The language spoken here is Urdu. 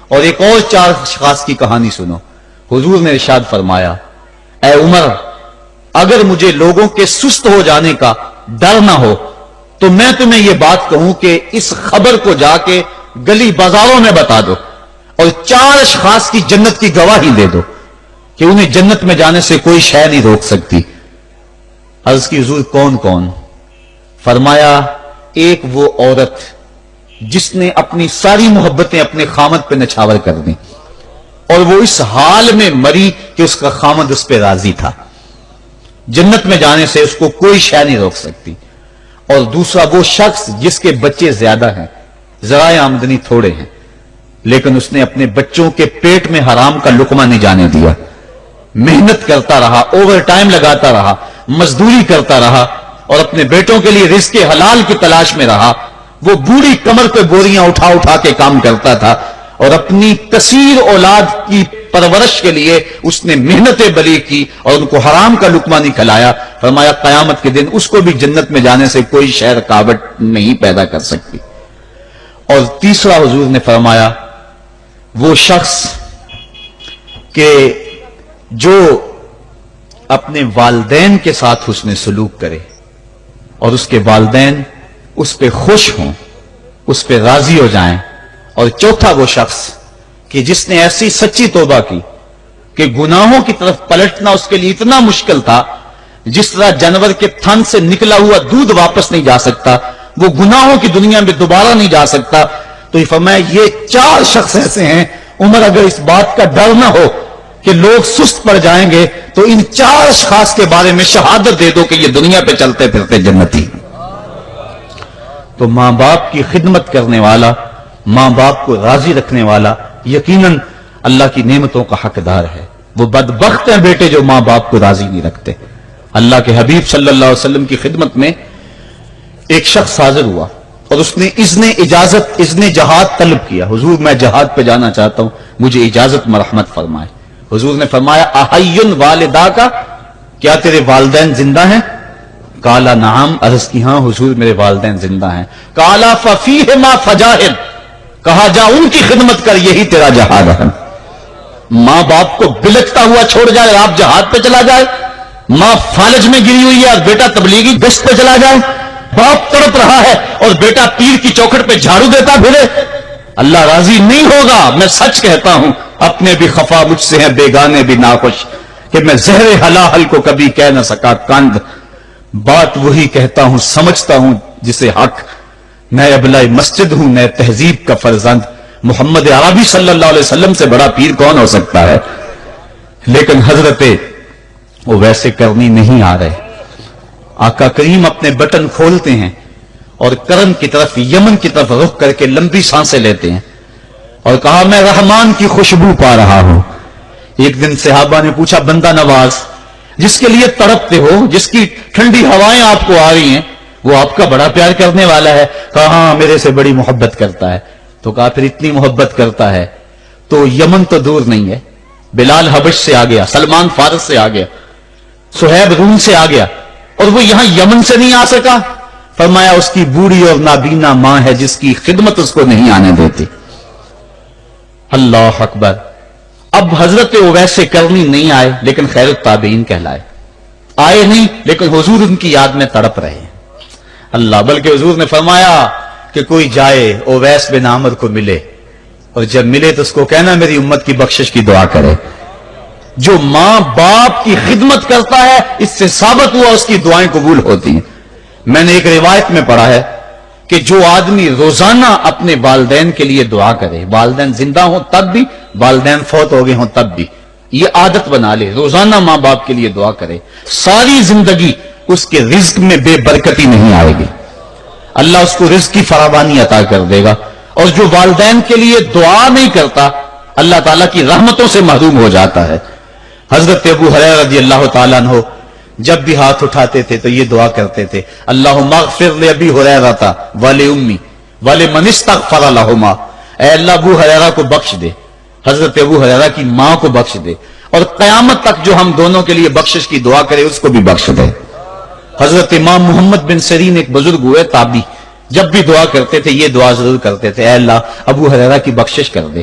اور ایک اور 4 اشخاص کی کہانی سنو. حضور نے ارشاد فرمایا اے عمر اگر مجھے لوگوں کے سست ہو جانے کا ڈر نہ ہو تو میں تمہیں یہ بات کہوں کہ اس خبر کو جا کے گلی بازاروں میں بتا دو اور 4 اشخاص کی جنت کی گواہی دے دو کہ انہیں جنت میں جانے سے کوئی شے نہیں روک سکتی. عرض کی حضور کون کون؟ فرمایا ایک وہ عورت جس نے اپنی ساری محبتیں اپنے خامد پہ نچھاور کر دیں اور وہ اس حال میں مری کہ اس کا خامد اس پہ راضی تھا. جنت میں جانے سے اس کو کوئی شے نہیں روک سکتی. اور دوسرا وہ شخص جس کے بچے زیادہ ہیں, ذرائع آمدنی تھوڑے ہیں, لیکن اس نے اپنے بچوں کے پیٹ میں حرام کا لقمہ نہیں جانے دیا, محنت کرتا رہا, اوور ٹائم لگاتا رہا, مزدوری کرتا رہا اور اپنے بیٹوں کے لیے رزق حلال کی تلاش میں رہا. وہ بوڑھی کمر پہ بوریاں اٹھا اٹھا کے کام کرتا تھا اور اپنی کثیر اولاد کی پرورش کے لیے اس نے محنتیں بلی کی اور ان کو حرام کا لقمہ نہیں کھلایا. فرمایا قیامت کے دن اس کو بھی جنت میں جانے سے کوئی شے رکاوٹ نہیں پیدا کر سکتی. اور تیسرا حضور نے فرمایا وہ شخص کہ جو اپنے والدین کے ساتھ حسن سلوک کرے اور اس کے والدین اس پہ خوش ہوں, اس پہ راضی ہو جائیں. اور چوتھا وہ شخص کہ جس نے ایسی سچی توبہ کی کہ گناہوں کی طرف پلٹنا اس کے لیے اتنا مشکل تھا جس طرح جانور کے تھن سے نکلا ہوا دودھ واپس نہیں جا سکتا, وہ گناہوں کی دنیا میں دوبارہ نہیں جا سکتا. تو یہ فرمایا یہ 4 شخص ایسے ہیں عمر اگر اس بات کا ڈر نہ ہو کہ لوگ سست پڑ جائیں گے تو ان 4 اشخاص کے بارے میں شہادت دے دو کہ یہ دنیا پہ چلتے پھرتے جنتی. تو ماں باپ کی خدمت کرنے والا, ماں باپ کو راضی رکھنے والا یقیناً اللہ کی نعمتوں کا حقدار ہے. وہ بدبخت ہیں بیٹے جو ماں باپ کو راضی نہیں رکھتے. اللہ کے حبیب صلی اللہ علیہ وسلم کی خدمت میں ایک شخص حاضر ہوا اور اس نے اذن جہاد طلب کیا. حضور میں جہاد پہ جانا چاہتا ہوں, مجھے اجازت مرحمت فرمائے. حضور نے فرمایا احیّن والدہ کا, کیا تیرے والدین زندہ ہیں؟ کالا نعم, عرض کی ہاں حضور میرے والدین زندہ ہیں. کالا ففیہما فجاہد, کہا جا ان کی خدمت کر یہی تیرا جہاد ہے. ماں باپ کو بلکتا ہوا چھوڑ جائے آپ جہاد پہ چلا جائے, ماں فالج میں گری ہوئی ہے اور بیٹا تبلیغی گشت پہ چلا جائے, باپ تڑپ رہا ہے اور بیٹا پیر کی چوکھٹ پہ جھاڑو دیتا پھرے, اللہ راضی نہیں ہوگا. میں سچ کہتا ہوں, اپنے بھی خفا مجھ سے ہیں بیگانے بھی ناخوش, کہ میں زہر حلاحل کو کبھی کہہ نہ سکا کند. بات وہی کہتا ہوں سمجھتا ہوں جسے حق, نئے ابلائی مسجد ہوں نئے تہذیب کا فرزند. محمد عربی صلی اللہ علیہ وسلم سے بڑا پیر کون ہو سکتا ہے؟ لیکن حضرت وہ ویسے کرنی نہیں آ رہے. آقا کریم اپنے بٹن کھولتے ہیں اور کرن کی طرف, یمن کی طرف رخ کر کے لمبی سانسیں لیتے ہیں اور کہا میں رحمان کی خوشبو پا رہا ہوں. ایک دن صحابہ نے پوچھا بندہ نواز جس کے لیے تڑپتے ہو, جس کی ٹھنڈی ہوائیں آپ کو آ رہی ہیں, وہ آپ کا بڑا پیار کرنے والا ہے. کہا ہاں میرے سے بڑی محبت کرتا ہے. تو کہا پھر اتنی محبت کرتا ہے تو یمن تو دور نہیں ہے, بلال حبش سے آ گیا, سلمان فارس سے آ گیا, سہیب روم سے آ گیا, اور وہ یہاں یمن سے نہیں آ سکا. فرمایا اس کی بوڑھی اور نابینا ماں ہے جس کی خدمت اس کو نہیں آنے دیتی. اللہ اکبر. اب حضرت اویس کرنی نہیں آئے لیکن خیر التابعین کہلائے. آئے نہیں لیکن حضور ان کی یاد میں تڑپ رہے ہیں. اللہ, بلکہ حضور نے فرمایا کہ کوئی جائے اویس بن عامر کو ملے اور جب ملے تو اس کو کہنا میری امت کی بخشش کی دعا کرے. جو ماں باپ کی خدمت کرتا ہے اس سے ثابت ہوا اس کی دعائیں قبول ہوتی ہیں. میں نے ایک روایت میں پڑھا ہے کہ جو آدمی روزانہ اپنے والدین کے لیے دعا کرے, والدین زندہ ہوں تب بھی, والدین فوت ہو گئے ہوں تب بھی, یہ عادت بنا لے, روزانہ ماں باپ کے لیے دعا کرے, ساری زندگی اس کے رزق میں بے برکتی نہیں آئے گی. اللہ اس کو رزق کی فراوانی عطا کر دے گا. اور جو والدین کے لیے دعا نہیں کرتا اللہ تعالیٰ کی رحمتوں سے محروم ہو جاتا ہے. حضرت ابو ہریرہ رضی اللہ تعالیٰ عنہ جب بھی ہاتھ اٹھاتے تھے تو یہ دعا کرتے تھے, اللہم اغفر لابی ہریرہ ولأمی ولمن استغفر لہما, اے اللہ ابو ہریرہ کو بخش دے, حضرت ابو ہریرہ کی ماں کو بخش دے, اور قیامت تک جو ہم دونوں کے لیے بخشش کی دعا کرے اس کو بھی بخش دے. حضرت امام محمد بن سیرین ایک بزرگ ہوئے تابعی, جب بھی دعا کرتے تھے یہ دعا ضرور کرتے تھے, اے اللہ ابو ہریرہ کی بخشش کر دے.